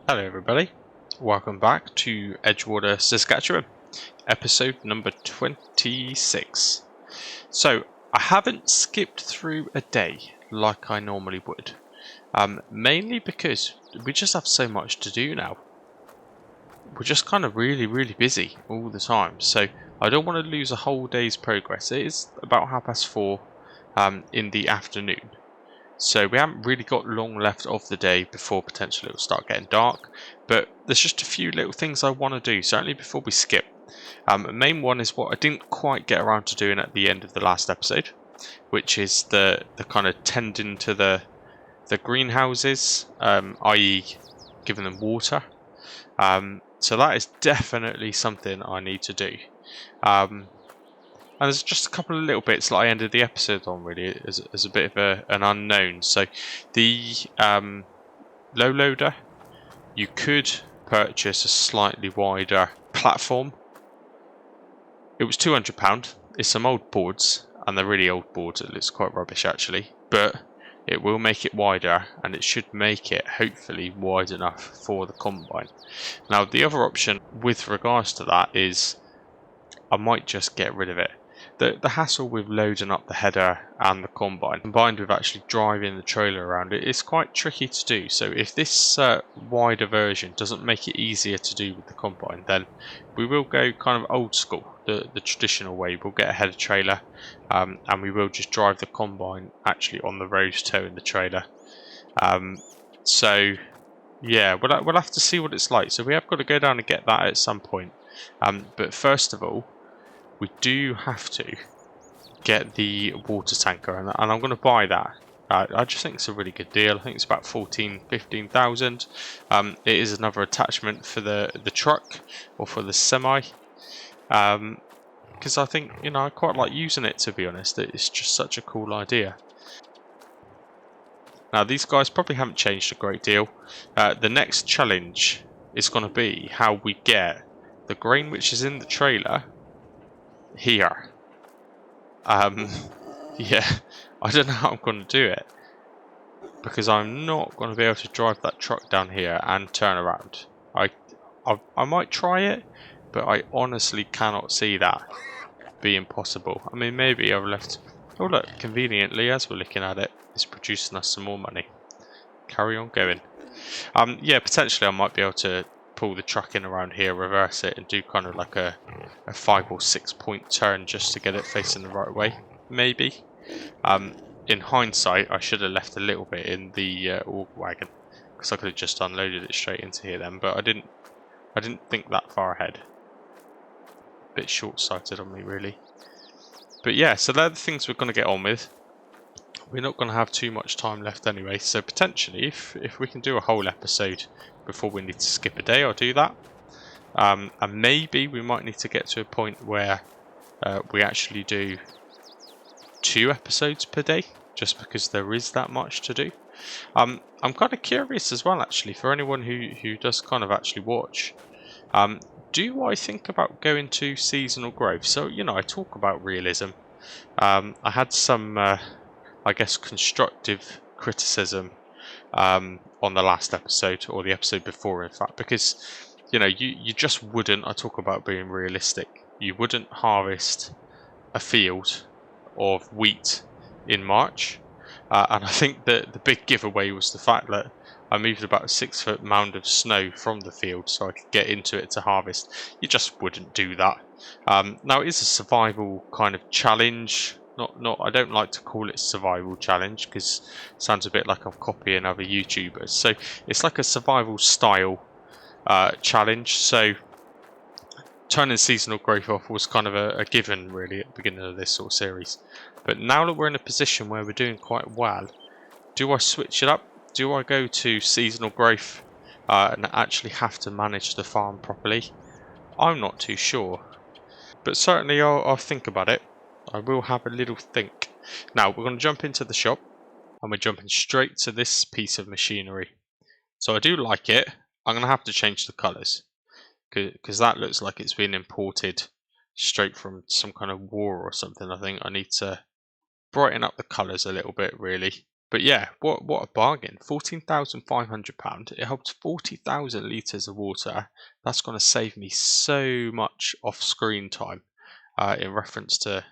Hello everybody, welcome back to Edgewater, Saskatchewan, episode number 26. So, I haven't skipped through a day like I normally would, mainly because we just have so much to do now. We're just kind of really busy all the time, so I don't want to lose a whole day's progress. It is about 4:30 in the afternoon. So we haven't really got long left of the day before potentially it'll start getting dark. But there's just a few little things I want to do, certainly before we skip. The main one is what I didn't quite get around to doing at the end of the last episode, which is the kind of tending to the greenhouses, i.e. giving them water. So that is definitely something I need to do. And there's just a couple of little bits that I ended the episode on, really, as a bit of an unknown. So the low loader, you could purchase a slightly wider platform. It was £200. It's some old boards, and they're really old boards. It looks quite rubbish actually, but it will make it wider, and it should make it hopefully wide enough for the combine. Now the other option with regards to that is I might just get rid of it. The hassle with loading up the header and the combine, combined with actually driving the trailer around it, is quite tricky to do. So if this wider version doesn't make it easier to do with the combine, then we will go kind of old school, the traditional way. We'll get a header trailer, and we will just drive the combine actually on the rows towing the trailer. So yeah, we'll have to see what it's like. So we have got to go down and get that at some point. But first of all, we do have to get the water tanker, and I'm going to buy that. I just think it's a really good deal. I think it's about 15,000. It is another attachment for the truck or for the semi, because I think, you know, I quite like using it, to be honest. It's just such a cool idea. Now these guys probably haven't changed a great deal. The next challenge is going to be how we get the grain which is in the trailer here. Yeah, I don't know how I'm going to do it, because I'm not going to be able to drive that truck down here and turn around. I might try it, but I honestly cannot see that being possible. I mean, maybe I've left. Oh look, conveniently, as we're looking at it, it's producing us some more money. Carry on going. Yeah, potentially I might be able to pull the truck in around here, reverse it, and do kind of like a 5 or 6 point turn just to get it facing the right way, maybe. In hindsight, I should have left a little bit in the org wagon, because I could have just unloaded it straight into here then, but I didn't think that far ahead. A bit short-sighted on me, really. But yeah, so they're the things we're going to get on with. We're not going to have too much time left anyway, so potentially if we can do a whole episode before we need to skip a day, I'll do that. And maybe we might need to get to a point where we actually do 2 episodes per day, just because there is that much to do. I'm kind of curious as well, actually, for anyone who does kind of actually watch. Do I think about going to seasonal growth? So, you know, I talk about realism. I had some, I guess, constructive criticism on the last episode, or the episode before, in fact, because, you know, you just wouldn't, I talk about being realistic, you wouldn't harvest a field of wheat in March, and I think that the big giveaway was the fact that I moved about a 6-foot mound of snow from the field so I could get into it to harvest. You just wouldn't do that. Now it is a survival kind of challenge. Not. I don't like to call it survival challenge, because it sounds a bit like I'm copying other YouTubers. So it's like a survival style challenge. So turning seasonal growth off was kind of a given, really, at the beginning of this sort of series. But now that we're in a position where we're doing quite well, do I switch it up? Do I go to seasonal growth and actually have to manage the farm properly? I'm not too sure, but certainly I'll think about it. I will have a little think. Now we're going to jump into the shop, and we're jumping straight to this piece of machinery. So I do like it. I'm going to have to change the colours, because that looks like it's been imported straight from some kind of war or something. I think I need to brighten up the colours a little bit, really. But yeah, what a bargain. £14,500. It helps 40,000 litres of water. That's going to save me so much off screen time in reference to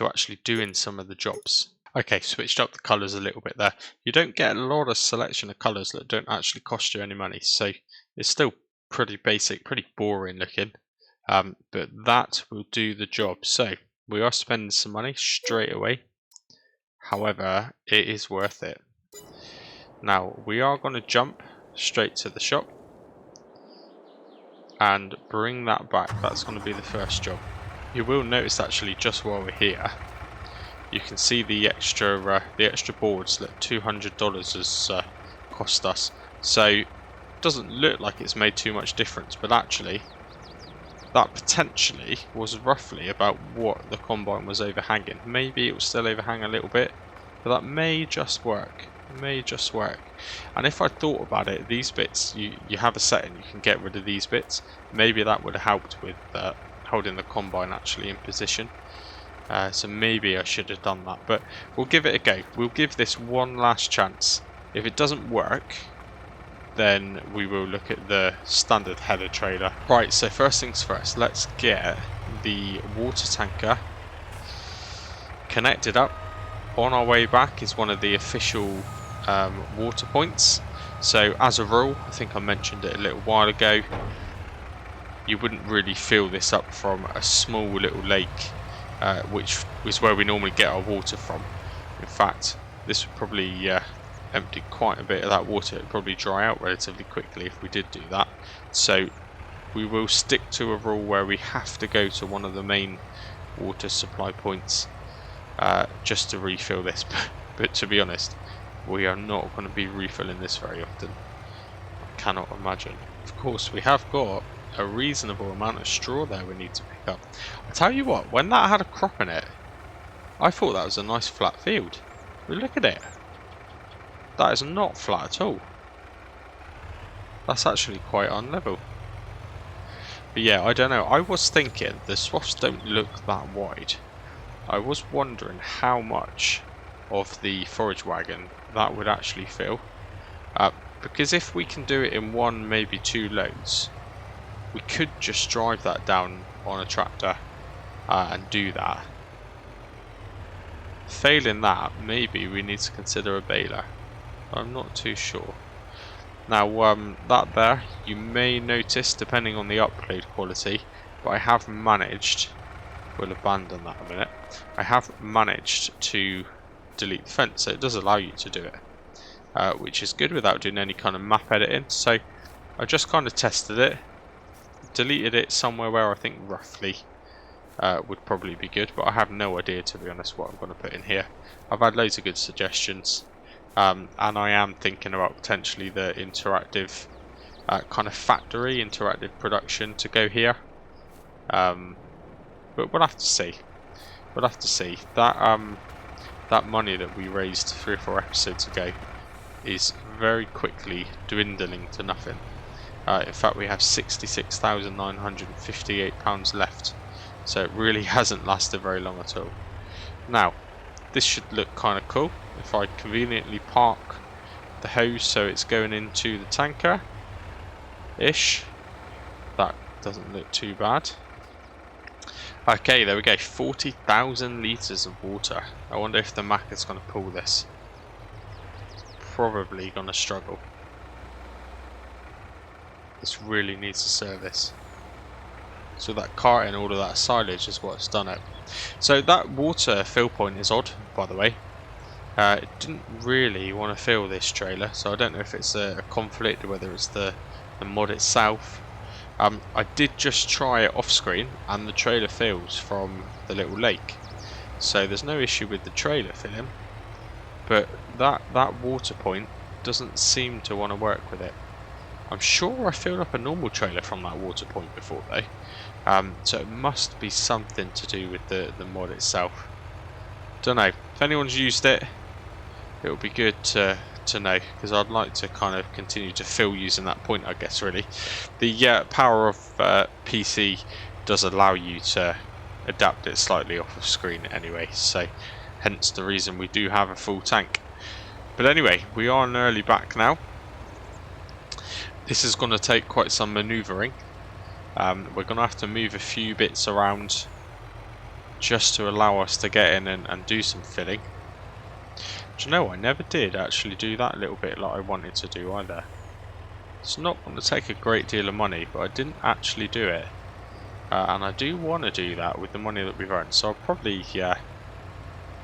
actually doing some of the jobs. Okay, switched up the colours a little bit there. You don't get a lot of selection of colours that don't actually cost you any money, so it's still pretty basic, pretty boring looking, but that will do the job. So we are spending some money straight away, however it is worth it. Now we are going to jump straight to the shop and bring that back. That's going to be the first job. You will notice actually just while we're here, you can see the extra boards that $200 has cost us. So it doesn't look like it's made too much difference, but actually that potentially was roughly about what the combine was overhanging. Maybe it will still overhang a little bit, but that may just work. And if I thought about it, these bits, you have a setting, you can get rid of these bits. Maybe that would have helped with holding the combine actually in position. So maybe I should have done that, but we'll give it a go. We'll give this one last chance. If it doesn't work, then we will look at the standard header trailer. Right, so first things first, let's get the water tanker connected up. On our way back is one of the official water points. So as a rule, I think I mentioned it a little while ago, you wouldn't really fill this up from a small little lake, which is where we normally get our water from. In fact, this would probably empty quite a bit of that water. It would probably dry out relatively quickly if we did do that. So we will stick to a rule where we have to go to one of the main water supply points just to refill this. But to be honest, we are not going to be refilling this very often. I cannot imagine. Of course, we have got a reasonable amount of straw there we need to pick up. I tell you what, when that had a crop in it, I thought that was a nice flat field. But look at it. That is not flat at all. That's actually quite unlevel. But yeah, I don't know. I was thinking the swaths don't look that wide. I was wondering how much of the forage wagon that would actually fill. Because if we can do it in one, maybe two loads, we could just drive that down on a tractor and do that. Failing that, maybe we need to consider a baler. I'm not too sure. Now that there, you may notice, depending on the upload quality, but I have managed, we'll abandon that a minute, I have managed to delete the fence, so it does allow you to do it, which is good without doing any kind of map editing. So I just kind of tested it, deleted it somewhere where I think roughly would probably be good, but I have no idea, to be honest, what I'm going to put in here. I've had loads of good suggestions, and I am thinking about potentially the interactive kind of factory, interactive production to go here, but we'll have to see. We'll have to see. That money that we raised 3 or 4 episodes ago is very quickly dwindling to nothing. In fact, we have £66,958 left, so it really hasn't lasted very long at all. Now, this should look kind of cool if I conveniently park the hose so it's going into the tanker ish. That doesn't look too bad. Okay, there we go, 40,000 litres of water. I wonder if the Mac is going to pull this. Probably going to struggle. This really needs a service. So that cart and all of that silage is what's done it. So that water fill point is odd, by the way. It didn't really want to fill this trailer, so I don't know if it's a conflict, whether it's the mod itself. I did just try it off screen and the trailer fills from the little lake, so there's no issue with the trailer filling, but that water point doesn't seem to want to work with it. I'm sure I filled up a normal trailer from that water point before though, so it must be something to do with the mod itself. Don't know, if anyone's used it, it would be good to know, because I'd like to kind of continue to fill using that point, I guess. Really, the power of PC does allow you to adapt it slightly off of screen anyway, so hence the reason we do have a full tank. But anyway, we are nearly back now. This is going to take quite some manoeuvring. We're going to have to move a few bits around just to allow us to get in and do some filling. Do you know, I never did actually do that little bit like I wanted to do either. It's not going to take a great deal of money, but I didn't actually do it. And I do want to do that with the money that we've earned, so I'll probably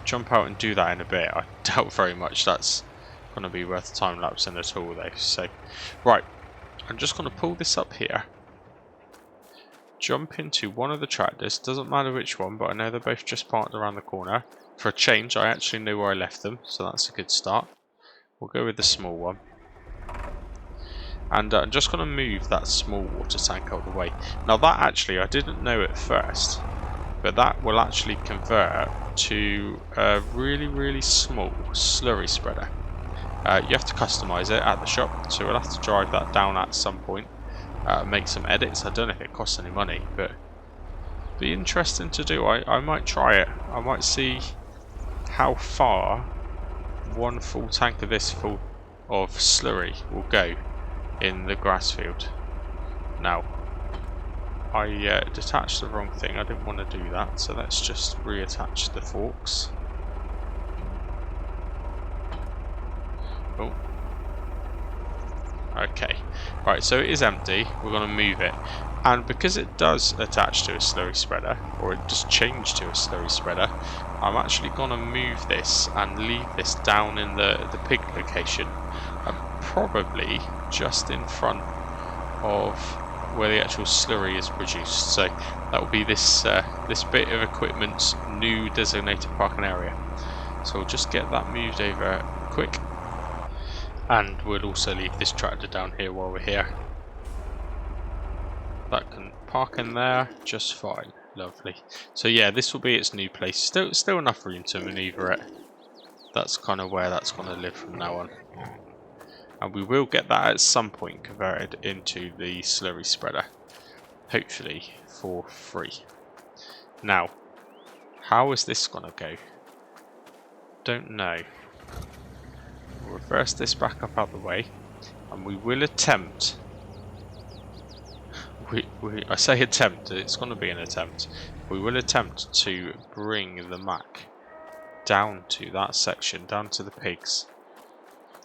jump out and do that in a bit. I doubt very much that's going to be worth time lapsing at all though. So, right, I'm just going to pull this up here. Jump into one of the tractors, doesn't matter which one, but I know they're both just parked around the corner. For a change, I actually know where I left them, so that's a good start. We'll go with the small one. And I'm just going to move that small water tank out of the way. Now that actually, I didn't know at first, but that will actually convert to a really, really small slurry spreader. You have to customise it at the shop, so we'll have to drive that down at some point. Make some edits. I don't know if it costs any money, but be interesting to do. I might try it. I might see how far one full tank of this full of slurry will go in the grass field. Now, I detached the wrong thing. I didn't want to do that, so let's just reattach the forks. Oh. Okay, right, so it is empty. We're going to move it, and because it does attach to a slurry spreader, or it does change to a slurry spreader, I'm actually going to move this and leave this down in the pig location, probably just in front of where the actual slurry is produced. So that will be this this bit of equipment's new designated parking area. So we'll just get that moved over quick. And we'll also leave this tractor down here while we're here. That can park in there just fine. Lovely. So yeah, this will be its new place. Still enough room to manoeuvre it. That's kind of where that's going to live from now on. And we will get that at some point converted into the slurry spreader. Hopefully for free. Now, how is this going to go? Don't know. We'll reverse this back up out of the way, and we will attempt. I say attempt, it's going to be an attempt. We will attempt to bring the Mac down to that section, down to the pigs.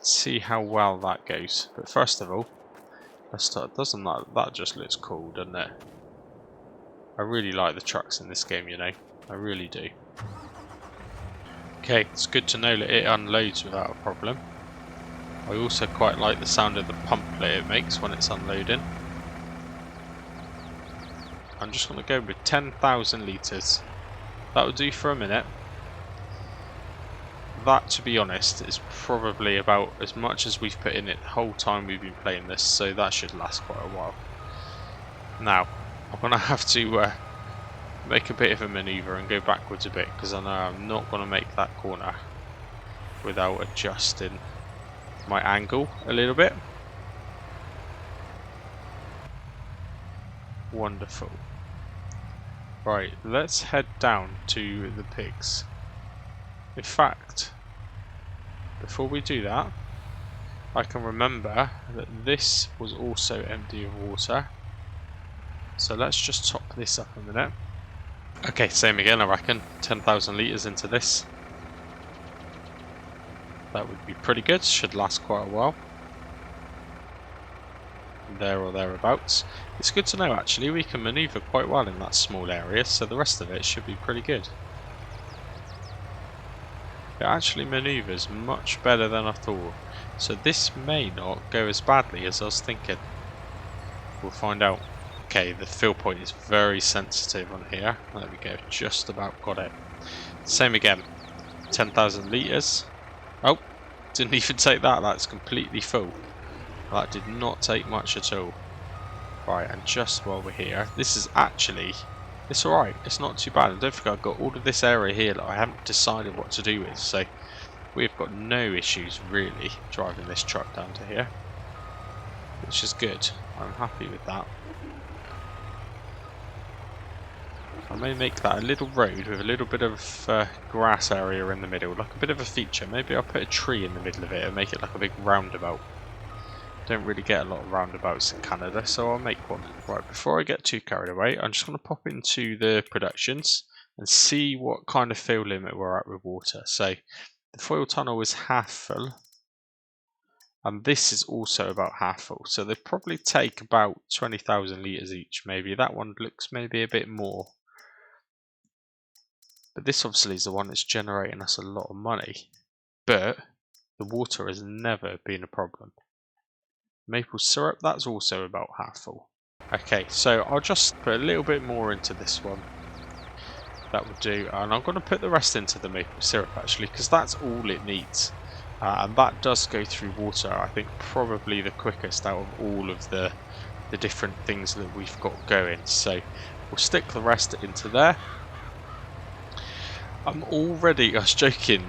See how well that goes. But first of all, let's start. Doesn't that just looks cool, doesn't it? I really like the trucks in this game, you know. I really do. Okay, it's good to know that it unloads without a problem. I also quite like the sound of the pump play it makes when it's unloading. I'm just going to go with 10,000 litres. That will do for a minute. That, to be honest, is probably about as much as we've put in it the whole time we've been playing this, so that should last quite a while. Now, I'm going to have to make a bit of a manoeuvre and go backwards a bit, because I know I'm not going to make that corner without adjusting my angle a little bit. Wonderful. Right, let's head down to the pigs. In fact, before we do that, I can remember that this was also empty of water. So let's just top this up a minute. Okay, same again, I reckon. 10,000 litres into this. That would be pretty good, should last quite a while. There or thereabouts. It's good to know actually, we can manoeuvre quite well in that small area, so the rest of it should be pretty good. It actually manoeuvres much better than I thought, so this may not go as badly as I was thinking. We'll find out. Okay, the fill point is very sensitive on here. There we go, just about got it. Same again, 10,000 litres. Oh, didn't even take that, that's completely full. That did not take much at all. Right, and just while we're here, this is actually, it's alright, it's not too bad. I don't think I've got all of this area here that I haven't decided what to do with, so we've got no issues really driving this truck down to here, which is good. I'm happy with that. I may make that a little road with a little bit of grass area in the middle, like a bit of a feature. Maybe I'll put a tree in the middle of it and make it like a big roundabout. Don't really get a lot of roundabouts in Canada, so I'll make one. Right, before I get too carried away, I'm just going to pop into the productions and see what kind of fill limit we're at with water. So the foil tunnel is half full, and this is also about half full. So they probably take about 20,000 litres each. Maybe that one looks maybe a bit more. But this obviously is the one that's generating us a lot of money. But the water has never been a problem. Maple syrup, that's also about half full. Okay, so I'll just put a little bit more into this one. That would do. And I'm going to put the rest into the maple syrup actually, because that's all it needs. And that does go through water, I think probably the quickest out of all of the different things that we've got going. So we'll stick the rest into there. I was joking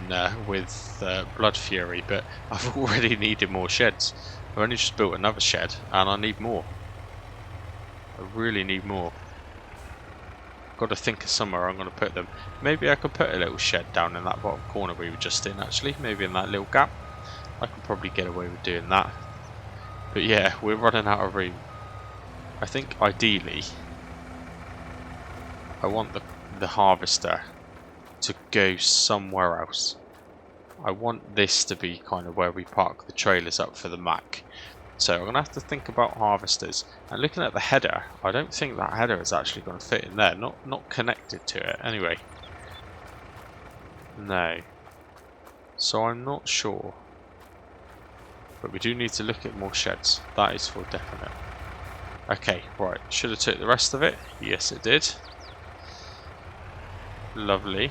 with Blood Fury, but I've already needed more sheds. I've only just built another shed and I need more. I really need more. Got to think of somewhere I'm going to put them. Maybe I could put a little shed down in that bottom corner we were just in actually. Maybe in that little gap. I could probably get away with doing that. But yeah, we're running out of room. I think ideally I want the harvester to go somewhere else. I want this to be kind of where we park the trailers up for the Mac. So I'm going to have to think about harvesters. And looking at the header, I don't think that header is actually going to fit in there. Not connected to it. Anyway. No. So I'm not sure. But we do need to look at more sheds. That is for definite. Okay, right. Should have took the rest of it. Yes, it did. Lovely.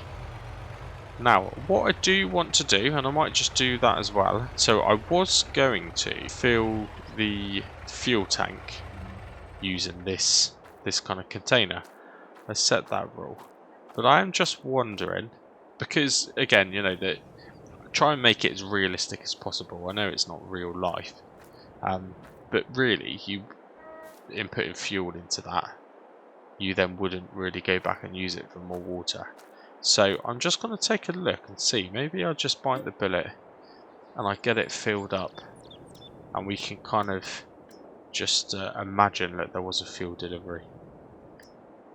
Now, what I do want to do, and I might just do that as well. So I was going to fill the fuel tank using this kind of container. I set that rule. But I am just wondering, because again, you know, that try and make it as realistic as possible. I know it's not real life. But really, you inputting fuel into that, you then wouldn't really go back and use it for more water. So I'm just going to take a look and see. Maybe I'll just bite the bullet and I get it filled up. And we can kind of just imagine that there was a fuel delivery.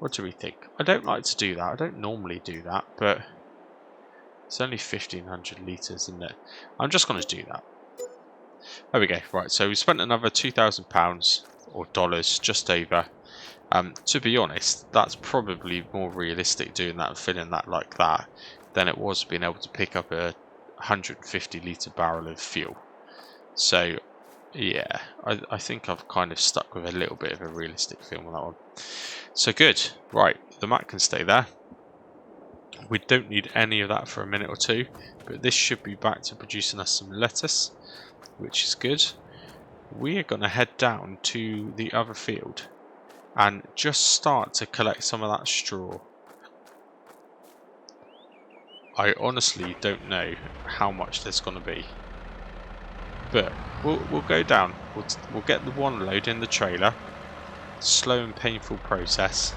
What do we think? I don't like to do that. I don't normally do that. But it's only 1,500 litres, isn't it? I'm just going to do that. There we go. Right, so we spent another £2,000 or dollars just over. To be honest, that's probably more realistic doing that and filling that like that than it was being able to pick up a 150 litre barrel of fuel. So yeah, I think I've kind of stuck with a little bit of a realistic film on that one. So good. Right, the mat can stay there. We don't need any of that for a minute or two, but this should be back to producing us some lettuce, which is good. We are going to head down to the other field and just start to collect some of that straw. I honestly don't know how much there's going to be, but we'll go down. We'll get the one load in the trailer, slow and painful process,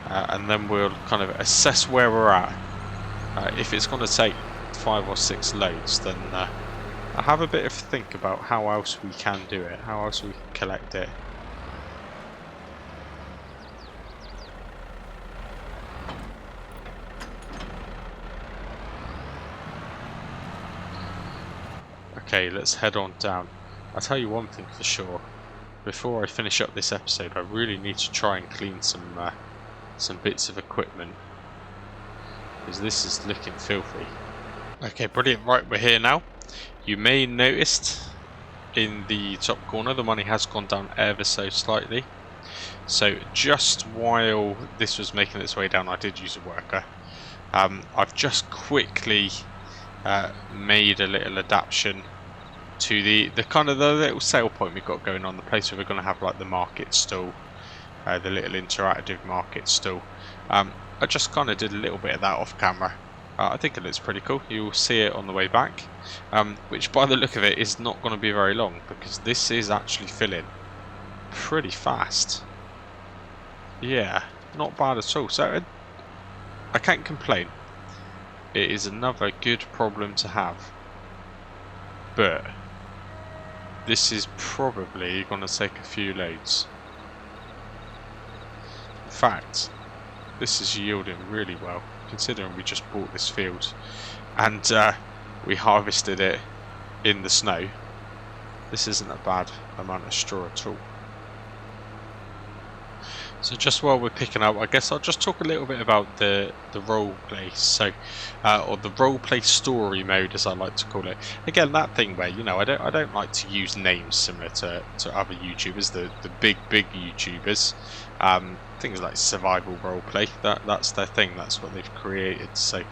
and then we'll kind of assess where we're at. If it's going to take 5 or 6 loads, then I'll have a bit of a think about how else we can do it, how else we can collect it. Okay, let's head on down. I'll tell you one thing for sure. Before I finish up this episode, I really need to try and clean some bits of equipment, because this is looking filthy. Okay, brilliant. Right, we're here now. You may have noticed in the top corner the money has gone down ever so slightly. So just while this was making its way down, I did use a worker. I've just quickly made a little adaptation to the kind of the little sale point we've got going on, the place where we're going to have like the market stall, the little interactive market stall. I just kind of did a little bit of that off camera. I think it looks pretty cool. You'll see it on the way back, which by the look of it is not going to be very long, because this is actually filling pretty fast. Yeah, not bad at all. So I can't complain. It is another good problem to have. But this is probably going to take a few loads. In fact, this is yielding really well, considering we just bought this field and we harvested it in the snow. This isn't a bad amount of straw at all. So just while we're picking up, I guess I'll just talk a little bit about the role play, so or the role play story mode, as I like to call it. Again, that thing where, you know, I don't like to use names similar to other YouTubers, the big YouTubers. Things like survival role play, that's their thing. That's what they've created. So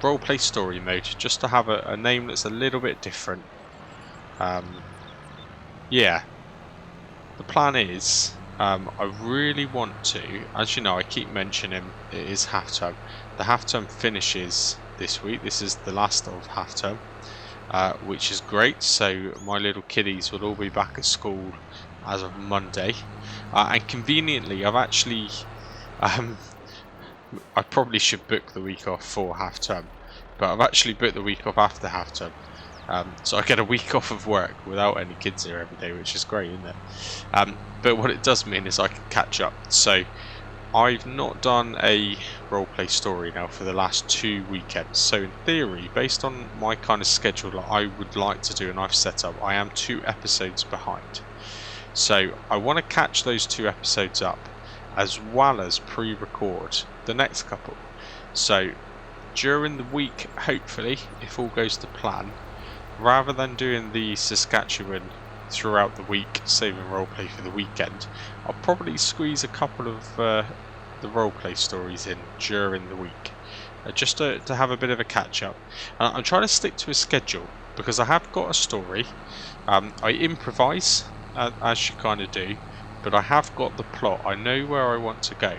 role play story mode, just to have a name that's a little bit different. Yeah, the plan is. I really want to, as you know, I keep mentioning it is half term. The half term finishes this week. This is the last of half term, which is great. So my little kiddies will all be back at school as of Monday. And conveniently, I've actually, I probably should book the week off for half term, but I've actually booked the week off after half term. So I get a week off of work without any kids here every day, which is great, isn't it? But what it does mean is I can catch up. So I've not done a roleplay story now for the last 2 weekends. So in theory, based on my kind of schedule that I would like to do and I've set up, I am 2 episodes behind. So I want to catch those 2 episodes up, as well as pre-record the next couple. So during the week, hopefully, if all goes to plan, rather than doing the Saskatchewan throughout the week, saving roleplay for the weekend, I'll probably squeeze a couple of the roleplay stories in during the week, just to have a bit of a catch up. I'm trying to stick to a schedule because I have got a story. I improvise, as you kind of do, but I have got the plot. I know where I want to go,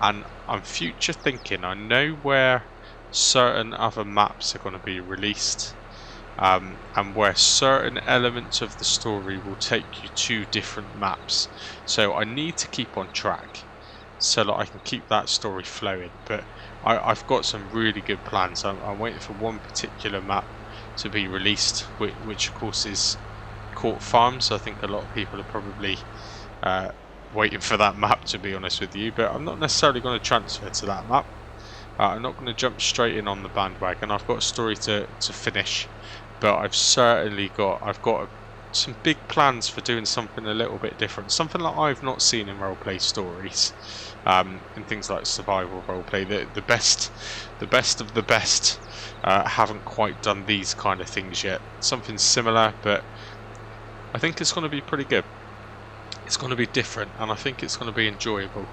and I'm future thinking. I know where certain other maps are going to be released. And where certain elements of the story will take you to different maps. So I need to keep on track so that I can keep that story flowing. But I've got some really good plans. I'm waiting for one particular map to be released, which of course is Court Farms. I think a lot of people are probably waiting for that map, to be honest with you. But I'm not necessarily going to transfer to that map. I'm not going to jump straight in on the bandwagon. I've got a story to finish. But I've certainly got some big plans for doing something a little bit different, something that I've not seen in roleplay stories, and things like survival roleplay. The best of the best haven't quite done these kind of things yet. Something similar, but I think it's going to be pretty good. It's going to be different, and I think it's going to be enjoyable.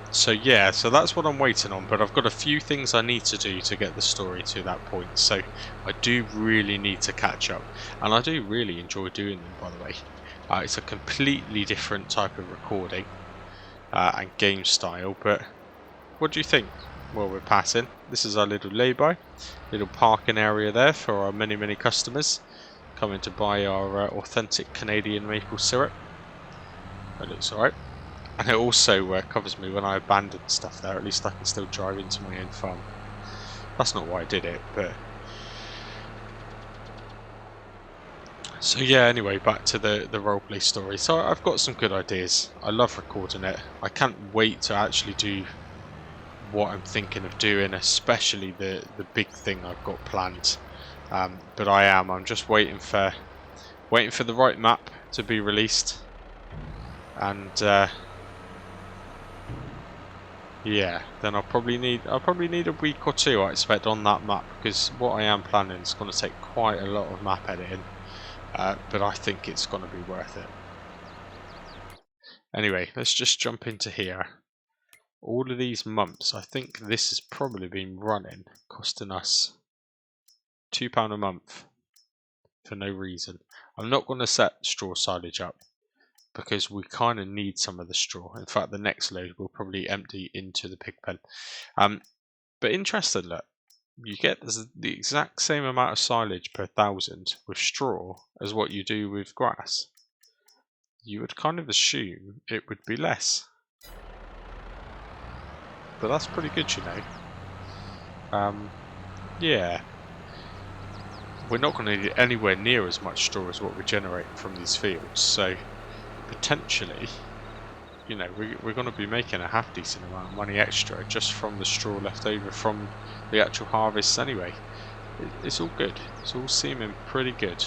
So yeah, so that's what I'm waiting on, but I've got a few things I need to do to get the story to that point, so I do really need to catch up, and I do really enjoy doing them, by the way. It's a completely different type of recording and game style, but what do you think? Well, we're passing. This is our little lay-by, little parking area there for our many customers coming to buy our authentic Canadian maple syrup. That looks alright. And it also covers me when I abandon stuff there. At least I can still drive into my own farm. That's not why I did it, but... So yeah, anyway, back to the roleplay story. So I've got some good ideas. I love recording it. I can't wait to actually do what I'm thinking of doing, especially the big thing I've got planned. But I'm just waiting for the right map to be released. And... yeah, then I'll probably need a week or 2, I expect, on that map, because what I am planning is going to take quite a lot of map editing, but I think it's going to be worth it. Anyway, let's just jump into here. All of these months, I think this has probably been running, costing us £2 a month for no reason. I'm not going to set straw silage up, because we kind of need some of the straw. In fact, the next load will probably empty into the pig pen. But interesting, look, you get the exact same amount of silage per 1,000 with straw as what you do with grass. You would kind of assume it would be less. but that's pretty good, you know. Yeah. We're not going to need anywhere near as much straw as what we generate from these fields, so potentially, you know, we're going to be making a half decent amount of money extra just from the straw left over from the actual harvests anyway. It's all good. It's all seeming pretty good.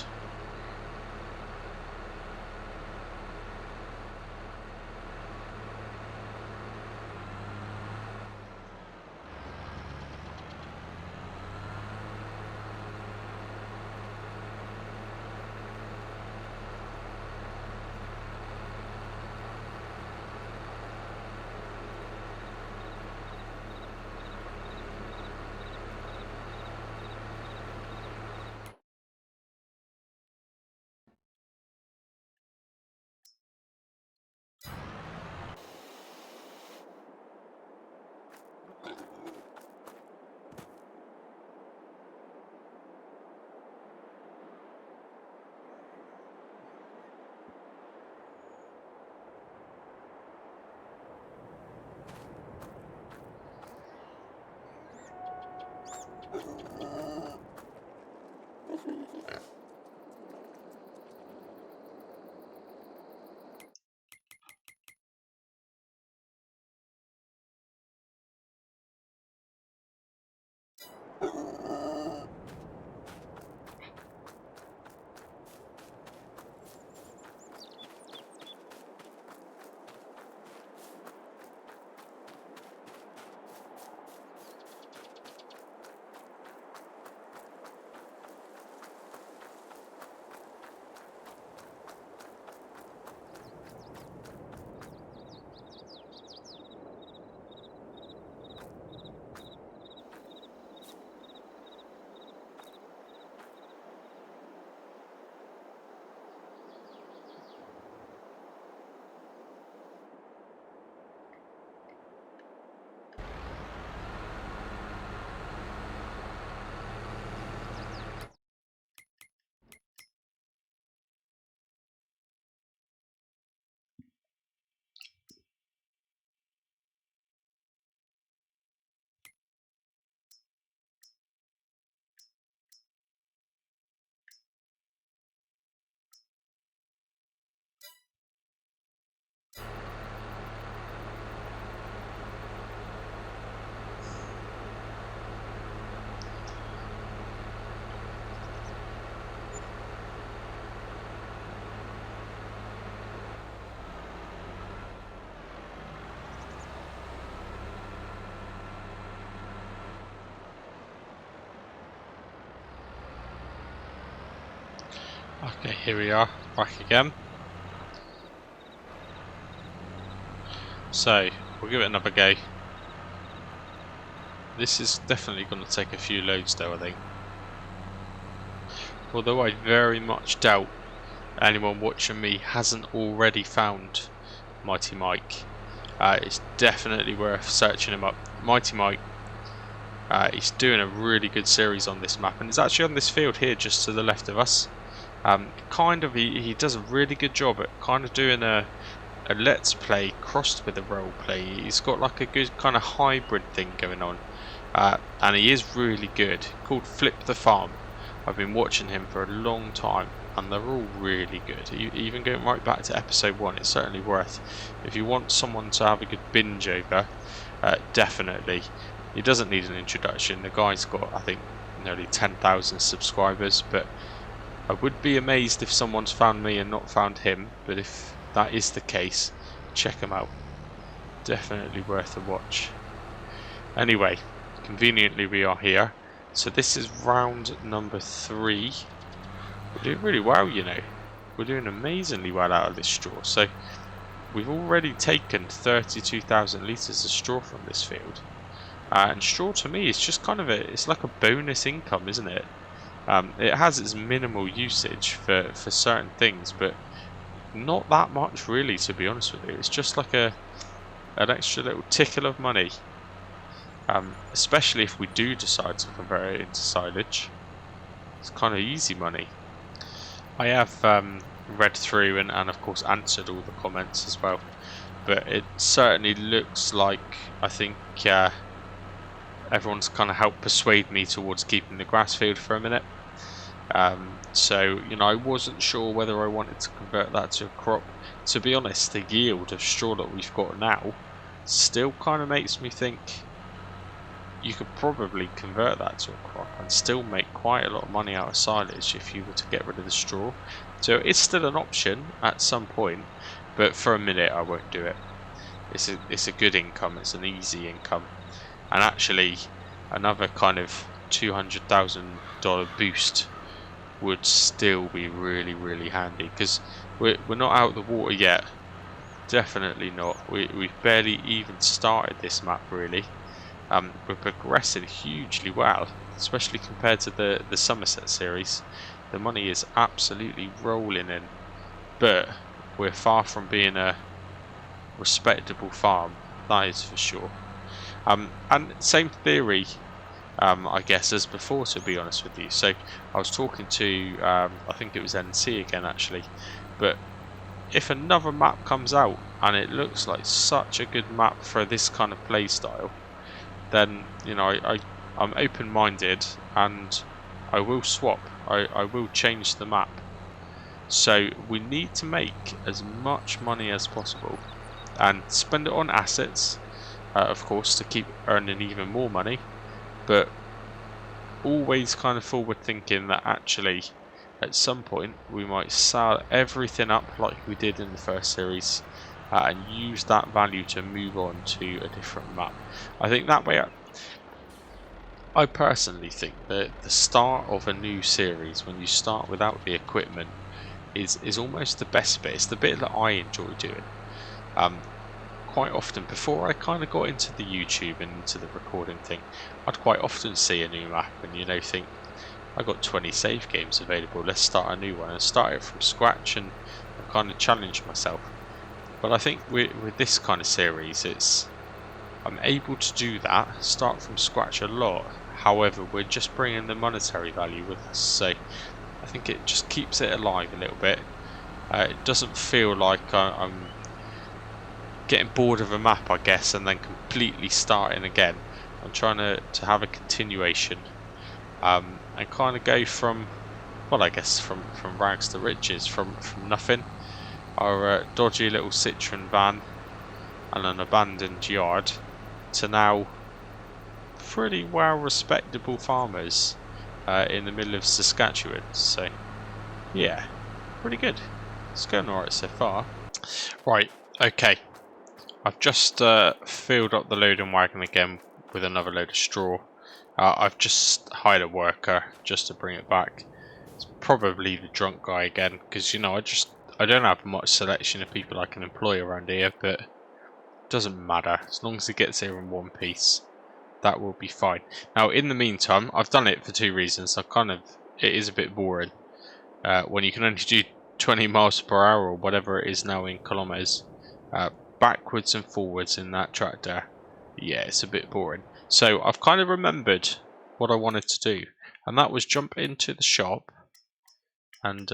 Okay, here we are, back again. So, we'll give it another go. This is definitely going to take a few loads though, I think. Although I very much doubt anyone watching me hasn't already found Mighty Mike. It's definitely worth searching him up. Mighty Mike, he's doing a really good series on this map, and it's actually on this field here just to the left of us. He does a really good job at kind of doing a let's play crossed with a role play. He's got like a good kind of hybrid thing going on, and he is really good. Called Flip the Farm. I've been watching him for a long time, and they're all really good. Even going right back to episode 1, it's certainly worth. If you want someone to have a good binge over, definitely. He doesn't need an introduction. The guy's got, I think, nearly 10,000 subscribers, but I would be amazed if someone's found me and not found him. But if that is the case, check him out. Definitely worth a watch. Anyway, conveniently we are here. So this is round number 3. We're doing really well, you know. We're doing amazingly well out of this straw. So we've already taken 32,000 litres of straw from this field. And straw to me is just kind of it's like a bonus income, isn't it? It has its minimal usage for certain things, but not that much really, to be honest with you. It's just like an extra little tickle of money. Especially if we do decide to convert it into silage. It's kind of easy money. I have read through and of course answered all the comments as well. but it certainly looks like, I think everyone's kind of helped persuade me towards keeping the grass field for a minute. So, you know, I wasn't sure whether I wanted to convert that to a crop. To be honest, the yield of straw that we've got now still kind of makes me think you could probably convert that to a crop and still make quite a lot of money out of silage if you were to get rid of the straw. So it's still an option at some point, but for a minute I won't do it. It's a good income, it's an easy income, and actually another kind of $200,000 boost would still be really handy, because we're not out of the water yet. Definitely not. We've barely even started this map really. We're progressing hugely well, especially compared to the Somerset series. The money is absolutely rolling in, but we're far from being a respectable farm, that is for sure. And same theory, I guess, as before, to be honest with you. So I was talking to, I think it was NC again actually, but if another map comes out and it looks like such a good map for this kind of play style, then, you know, I'm open-minded and I will swap. I will change the map. So we need to make as much money as possible and spend it on assets, of course, to keep earning even more money, but always kind of forward thinking that actually at some point we might sell everything up like we did in the first series, and use that value to move on to a different map. I think that way, I personally think that the start of a new series, when you start without the equipment, is almost the best bit. It's the bit that I enjoy doing. Quite often, before I kind of got into the YouTube and into the recording thing, I'd quite often see a new map and, you know, think, I got 20 save games available, let's start a new one, and start it from scratch and kind of challenge myself. But I think with this kind of series, I'm able to do that, start from scratch a lot. However, we're just bringing the monetary value with us, so I think it just keeps it alive a little bit. It doesn't feel like I'm getting bored of a map, I guess, and then completely starting again. I'm trying to have a continuation, and kind of go from, well, I guess from rags to riches, from nothing. Our dodgy little Citroen van and an abandoned yard, to now pretty well respectable farmers in the middle of Saskatchewan. So yeah, pretty good. It's going alright so far. Right, okay. I've just filled up the loading wagon again with another load of straw. I've just hired a worker just to bring it back. It's probably the drunk guy again, because, you know, I don't have much selection of people I can employ around here, but it doesn't matter. As long as he gets here in one piece, that will be fine. Now, in the meantime, I've done it for two reasons. It is a bit boring when you can only do 20 miles per hour or whatever it is now in kilometers, backwards and forwards in that tractor. Yeah, it's a bit boring. So I've kind of remembered what I wanted to do, and that was jump into the shop and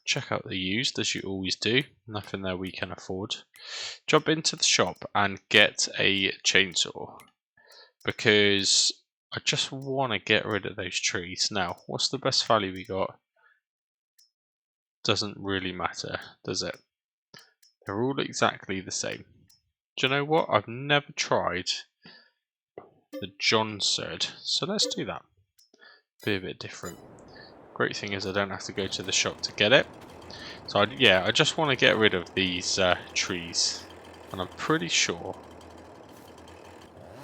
check out the used, as you always do. Nothing there we can afford. Jump into the shop and get a chainsaw, because I just want to get rid of those trees. Now, what's the best value we got? Doesn't really matter, does it? They're all exactly the same. Do you know what? I've never tried the John Serd, so let's do that. Be a bit different. Great thing is I don't have to go to the shop to get it. So I just want to get rid of these trees, and I'm pretty sure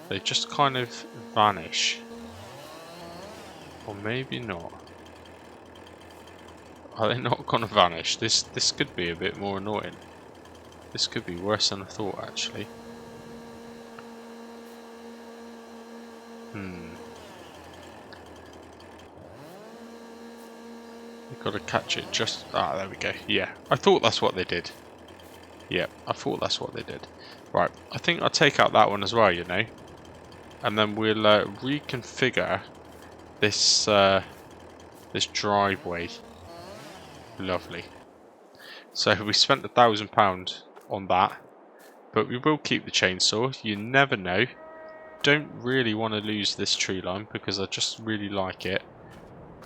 they just kind of vanish, or maybe not. Are they not going to vanish? This could be a bit more annoying. This could be worse than I thought, actually. You've got to catch it just... Ah, there we go. Yeah, I thought that's what they did. Yeah, I thought that's what they did. Right, I think I'll take out that one as well, you know. And then we'll reconfigure this this driveway. Lovely. So we spent £1,000 on that. But we will keep the chainsaw. You never know. Don't really want to lose this tree line because I just really like it.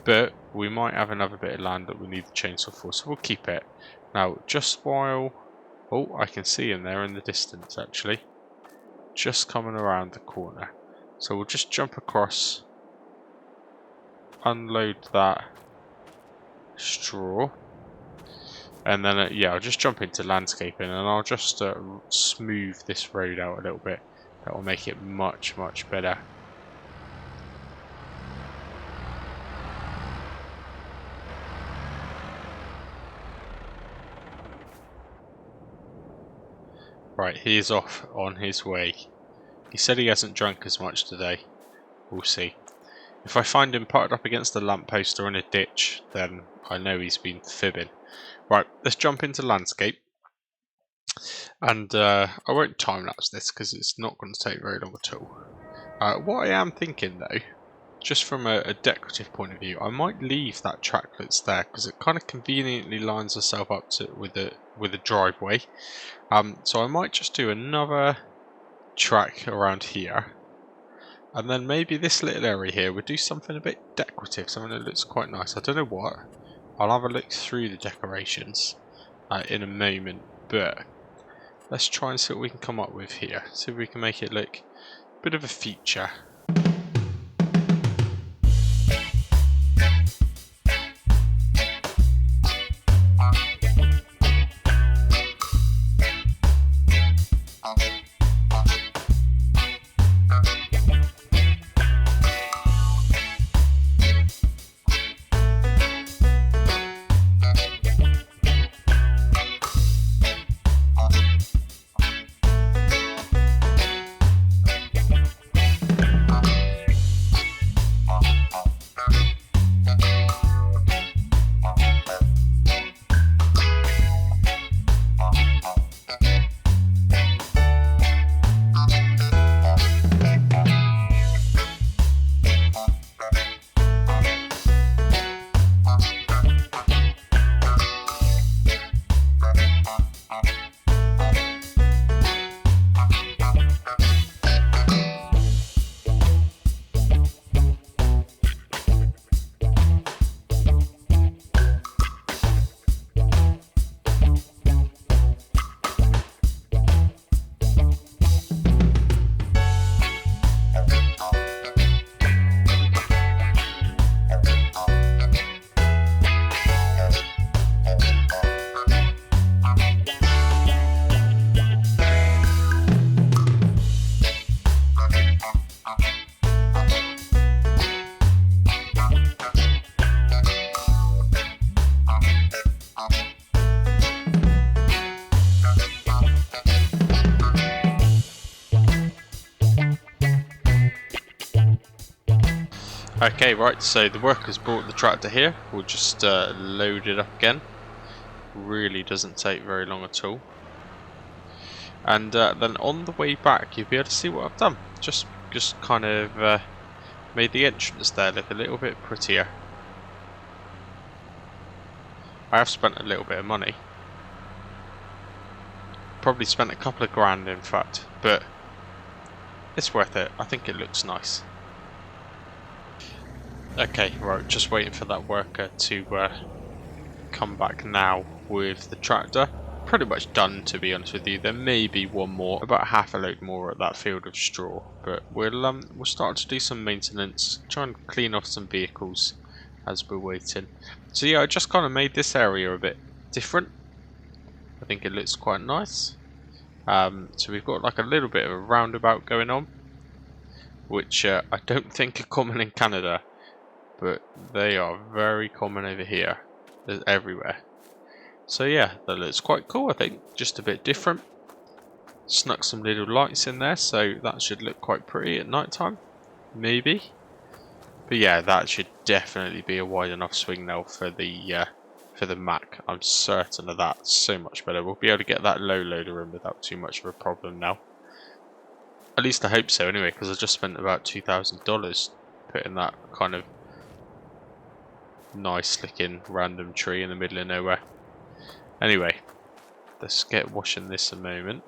But we might have another bit of land that we need the chainsaw for, so we'll keep it. Now, just while... Oh, I can see him there in the distance, actually. Just coming around the corner. So we'll just jump across, unload that straw, and then, yeah, I'll just jump into landscaping, and I'll just smooth this road out a little bit. That will make it much, much better. Right, he is off on his way. He said he hasn't drunk as much today. We'll see. If I find him parked up against a lamppost or in a ditch, then I know he's been fibbing. Right, let's jump into landscape. And I won't time-lapse this because it's not going to take very long at all. What I am thinking though, just from a decorative point of view, I might leave that track that's there because it kind of conveniently lines itself up to with a driveway. So I might just do another track around here, and then maybe this little area here would do something a bit decorative, something that looks quite nice. I don't know what. I'll have a look through the decorations in a moment, but let's try and see what we can come up with here. See if we can make it look a bit of a feature. Okay, right, so the workers brought the tractor here. We'll just load it up again. Really doesn't take very long at all. And then on the way back, you'll be able to see what I've done. Just kind of made the entrance there look a little bit prettier. I have spent a little bit of money. Probably spent a couple of grand, in fact, but it's worth it. I think it looks nice. Okay, right, just waiting for that worker to come back now with the tractor. Pretty much done, to be honest with you. There may be one more, about half a load more at that field of straw, but we'll start to do some maintenance, try and clean off some vehicles as we're waiting. So yeah, I just kind of made this area a bit different. I think it looks quite nice. So we've got like a little bit of a roundabout going on, which I don't think are common in Canada. But they are very common over here. They're everywhere. So yeah, that looks quite cool, I think. Just a bit different. Snuck some little lights in there, so that should look quite pretty at night time. Maybe. But yeah, that should definitely be a wide enough swing now for the Mac. I'm certain of that. So much better. We'll be able to get that low loader in without too much of a problem now. At least I hope so anyway, because I just spent about $2,000 putting that kind of nice looking random tree in the middle of nowhere. Anyway, let's get washing this a moment.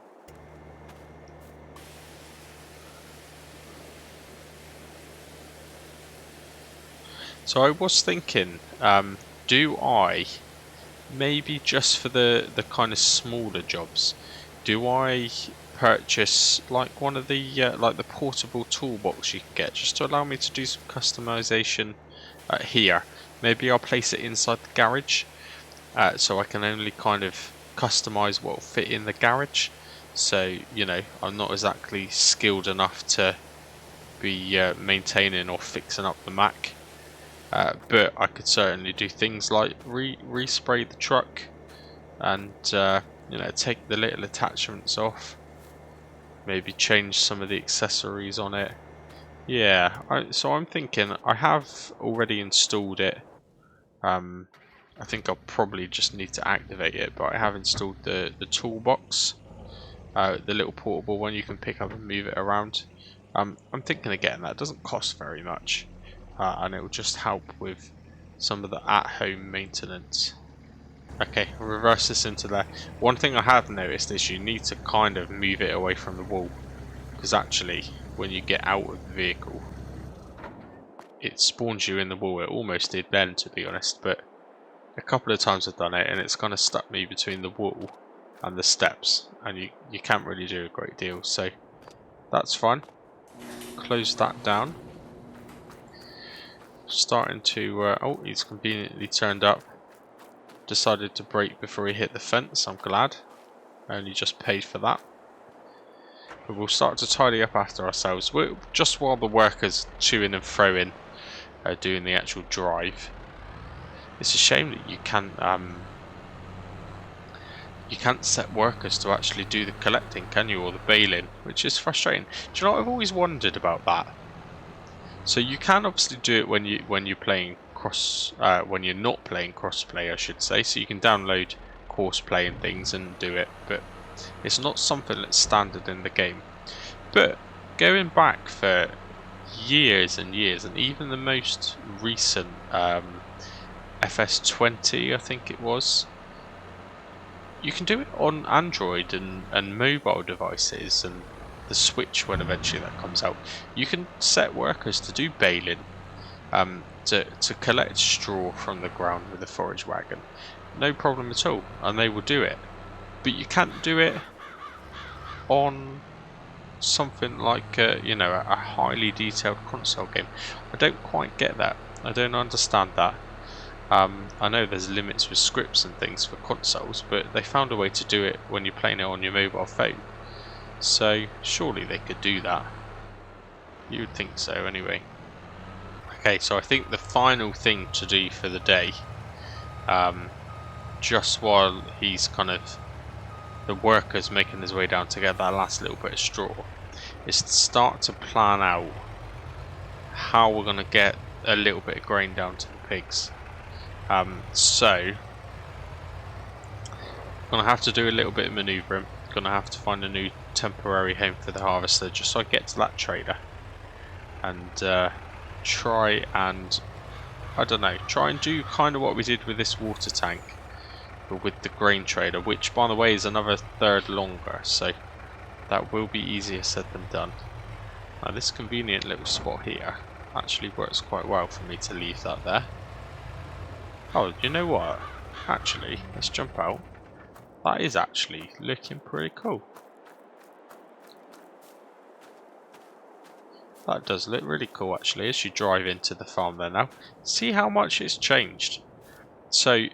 So I was thinking, do I, maybe just for the kind of smaller jobs, do I purchase like one of the like the portable toolbox you can get, just to allow me to do some customization here. Maybe I'll place it inside the garage, so I can only kind of customize what will fit in the garage. So, you know, I'm not exactly skilled enough to be maintaining or fixing up the Mac, but I could certainly do things like respray the truck and you know, take the little attachments off, maybe change some of the accessories on it. Yeah, so I'm thinking I have already installed it. I think I'll probably just need to activate it, but I have installed the toolbox, the little portable one you can pick up and move it around. I'm thinking of getting that. It doesn't cost very much, and it will just help with some of the at-home maintenance. Okay, I'll reverse this into there. One thing I have noticed is you need to kind of move it away from the wall, because actually when you get out of the vehicle it spawns you in the wall. It almost did then, to be honest, but a couple of times I've done it and it's kind of stuck me between the wall and the steps, and you can't really do a great deal, so that's fine. Close that down. Starting to oh, he's conveniently turned up. Decided to brake before he hit the fence. I'm glad. I only just paid for that. But we'll start to tidy up after ourselves, just while the workers chewing and throwing, doing the actual drive. It's a shame that you can't set workers to actually do the collecting, can you, or the baling, which is frustrating. Do you know what I've always wondered about that? So you can obviously do it when you're playing when you're not playing crossplay, I should say. So you can download Courseplay and things and do it, but it's not something that's standard in the game. But going back for years and years, and even the most recent FS20, I think it was, you can do it on Android and mobile devices, and the Switch when eventually that comes out. You can set workers to do baling, to collect straw from the ground with a forage wagon. No problem at all, and they will do it. But you can't do it on something like you know, a highly detailed console game. I don't quite get that. I don't understand that. I know there's limits with scripts and things for consoles, but they found a way to do it when you're playing it on your mobile phone. So surely they could do that. You would think so anyway. Okay, so I think the final thing to do for the day, just while he's kind of, the worker's making his way down to get that last little bit of straw, is to start to plan out how we're going to get a little bit of grain down to the pigs. So gonna have to do a little bit of manoeuvring. Gonna have to find a new temporary home for the harvester, just so I get to that trader and try and, I don't know, try and do kind of what we did with this water tank, but with the grain trader, which by the way is another third longer, so that will be easier said than done. Now this convenient little spot here actually works quite well for me to leave that there. Oh, you know what? Actually, let's jump out. That is actually looking pretty cool. That does look really cool actually as you drive into the farm there now. See how much it's changed. So,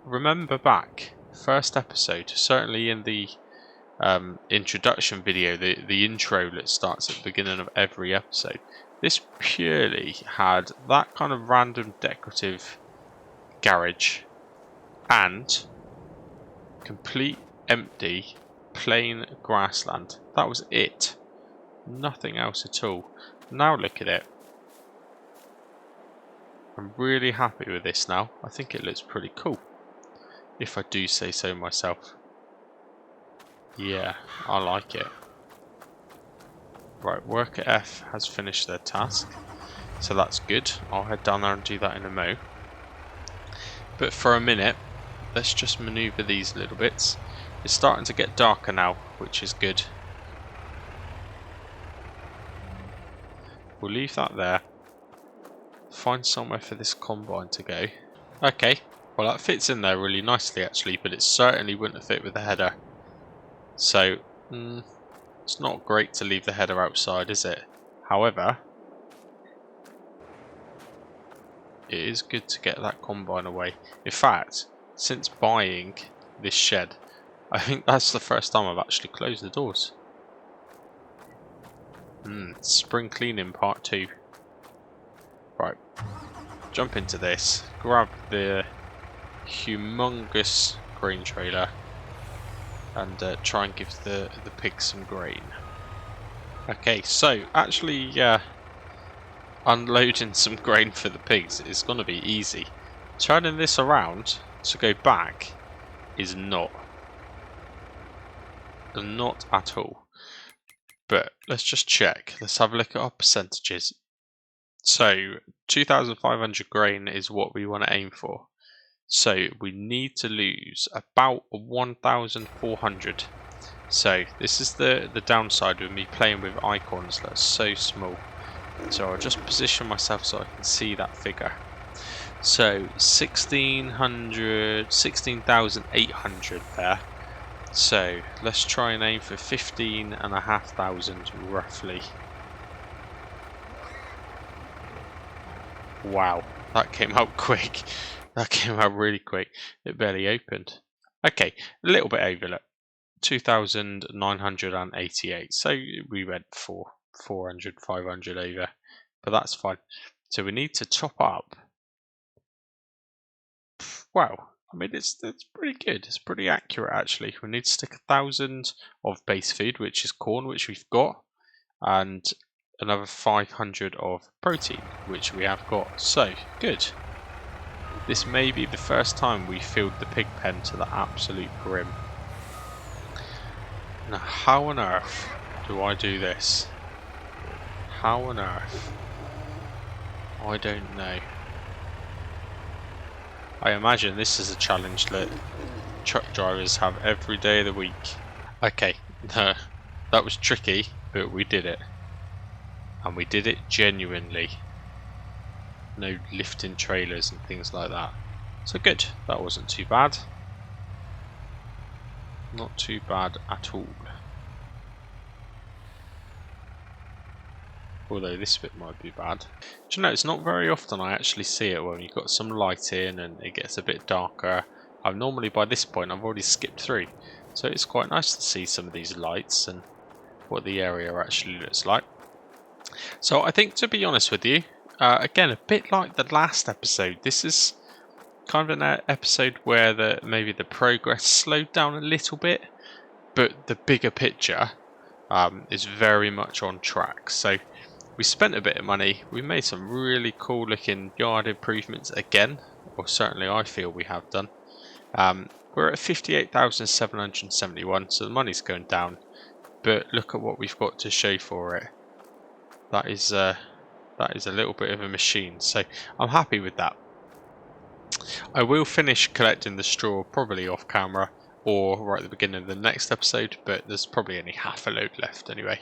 remember back, first episode, certainly in the introduction video, the intro that starts at the beginning of every episode, this purely had that kind of random decorative garage and complete empty plain grassland. That was it. Nothing else at all. Now look at it. I'm really happy with this now. I think it looks pretty cool, if I do say so myself. Yeah, I like it. Right, worker F has finished their task, so that's good. I'll head down there and do that in a mo. But for a minute, let's just maneuver these little bits. It's starting to get darker now, which is good. We'll leave that there. find somewhere for this combine to go. Okay, well that fits in there really nicely actually, but it certainly wouldn't fit with the header. So, it's not great to leave the header outside, is it? However, it is good to get that combine away. In fact, since buying this shed, I think that's the first time I've actually closed the doors. Spring cleaning part 2. Right, jump into this, grab the humongous grain trailer, and try and give the pigs some grain. Okay, so actually unloading some grain for the pigs is going to be easy. Turning this around to go back is not at all. But let's just check. Let's have a look at our percentages. So 2,500 grain is what we want to aim for. So we need to lose about 1,400. So this is the downside with me playing with icons that's so small. So I'll just position myself so I can see that figure. So 16,800 there. So let's try and aim for 15,500 roughly. Wow, that came out quick. That came out really quick. It barely opened. Okay, a little bit over, look. 2,988. So we went for 400, 500 over, but that's fine. So we need to top up. Wow, I mean it's pretty good. It's pretty accurate actually. We need to stick 1,000 of base food, which is corn, which we've got, and another 500 of protein, which we have got. So good. This may be the first time we filled the pig pen to the absolute brim. Now, how on earth do I do this? How on earth? I don't know. I imagine this is a challenge that truck drivers have every day of the week. Okay, that was tricky, but we did it. And we did it genuinely. No lifting trailers and things like that. So good, that wasn't too bad. Not too bad at all. Although this bit might be bad. Do you know, it's not very often I actually see it when you've got some light in and it gets a bit darker. I've normally, by this point, I've already skipped through. So it's quite nice to see some of these lights and what the area actually looks like. So I think, to be honest with you, again, a bit like the last episode, this is kind of an episode where maybe the progress slowed down a little bit, but the bigger picture is very much on track. So we spent a bit of money, we made some really cool looking yard improvements again, or certainly I feel we have done. We're at 58,771, so the money's going down, but look at what we've got to show for it. That is a little bit of a machine, so I'm happy with that. I will finish collecting the straw probably off camera or right at the beginning of the next episode, but there's probably only half a load left anyway.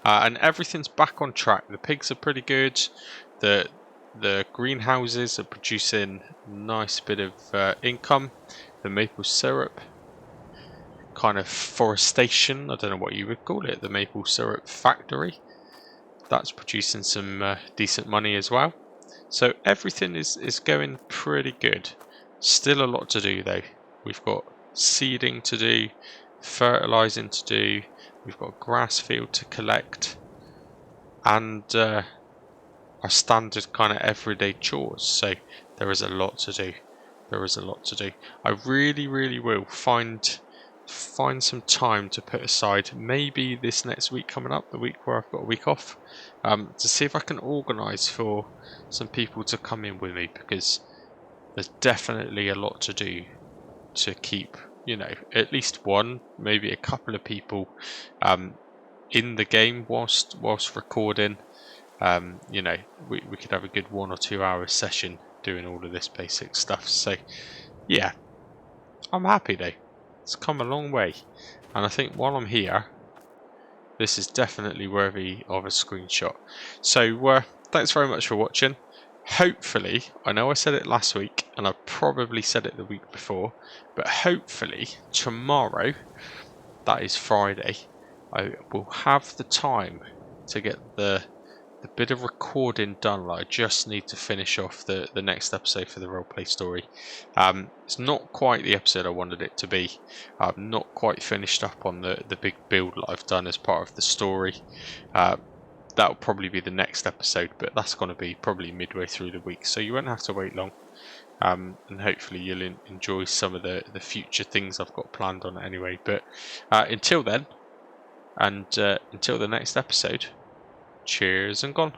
And everything's back on track. The pigs are pretty good. The greenhouses are producing a nice bit of income. The maple syrup kind of forestation, I don't know what you would call it, the maple syrup factory, that's producing some decent money as well. So everything is going pretty good. Still a lot to do though. We've got seeding to do, fertilizing to do, we've got grass field to collect, and our standard kind of everyday chores. So there is a lot to do. There is a lot to do. I really will find some time to put aside, maybe this next week coming up, the week where I've got a week off, to see if I can organise for some people to come in with me, because there's definitely a lot to do to keep, you know, at least one, maybe a couple of people in the game whilst recording. You know, we could have a good 1 or 2 hour session doing all of this basic stuff. So yeah, I'm happy though. It's come a long way, and I think while I'm here, this is definitely worthy of a screenshot. So thanks very much for watching. hopefully, I know I said it last week, and I probably said it the week before, but hopefully tomorrow, that is Friday, I will have the time to get the bit of recording done. I just need to finish off the next episode for the roleplay story. It's not quite the episode I wanted it to be. I'm not quite finished up on the big build that I've done as part of the story. That'll probably be the next episode, but that's going to be probably midway through the week, so you won't have to wait long. And hopefully you'll enjoy some of the future things I've got planned on it anyway. But until then, and until the next episode, cheers and gone.